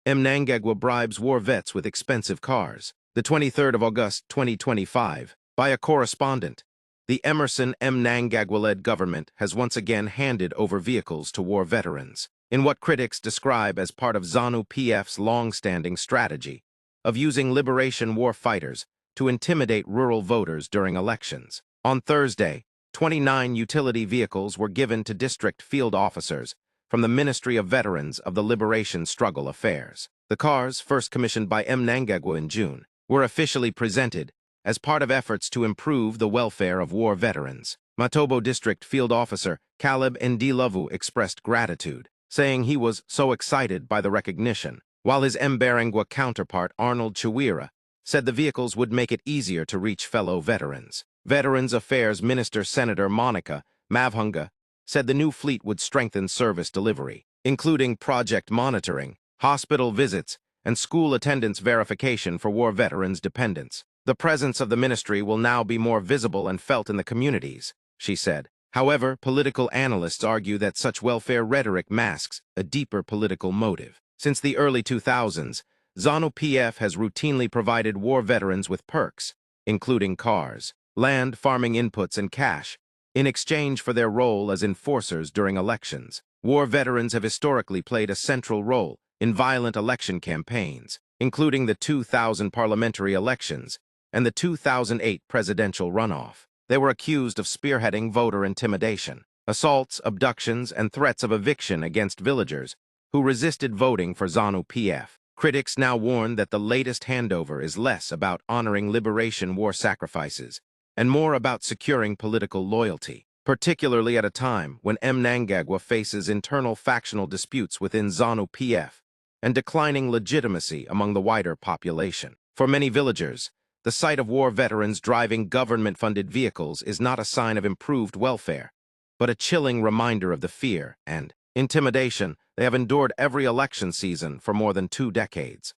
Mnangagwa bribes war vets with expensive cars. The 23rd of August 2025, by a correspondent, the Emerson Mnangagwa-led government has once again handed over vehicles to war veterans, in what critics describe as part of ZANU-PF's long-standing strategy of using liberation war fighters to intimidate rural voters during elections. On Thursday, 29 utility vehicles were given to district field officers from the Ministry of Veterans of the Liberation Struggle Affairs. The cars, first commissioned by Mnangagwa in June, were officially presented as part of efforts to improve the welfare of war veterans. Matobo District Field Officer Caleb Ndilovu expressed gratitude, saying he was so excited by the recognition, while his Mbarangwa counterpart Arnold Chiwira said the vehicles would make it easier to reach fellow veterans. Veterans Affairs Minister Senator Monica Mavhunga said the new fleet would strengthen service delivery, including project monitoring, hospital visits, and school attendance verification for war veterans' dependents. The presence of the ministry will now be more visible and felt in the communities, she said. However, political analysts argue that such welfare rhetoric masks a deeper political motive. Since the early 2000s, ZANU-PF has routinely provided war veterans with perks, including cars, land, farming inputs, and cash, in exchange for their role as enforcers during elections. War veterans have historically played a central role in violent election campaigns, including the 2000 parliamentary elections and the 2008 presidential runoff. They were accused of spearheading voter intimidation, assaults, abductions, and threats of eviction against villagers who resisted voting for ZANU-PF. Critics now warn that the latest handover is less about honoring liberation war sacrifices and more about securing political loyalty, particularly at a time when Mnangagwa faces internal factional disputes within ZANU-PF and declining legitimacy among the wider population. For many villagers, the sight of war veterans driving government-funded vehicles is not a sign of improved welfare, but a chilling reminder of the fear and intimidation they have endured every election season for more than 2 decades.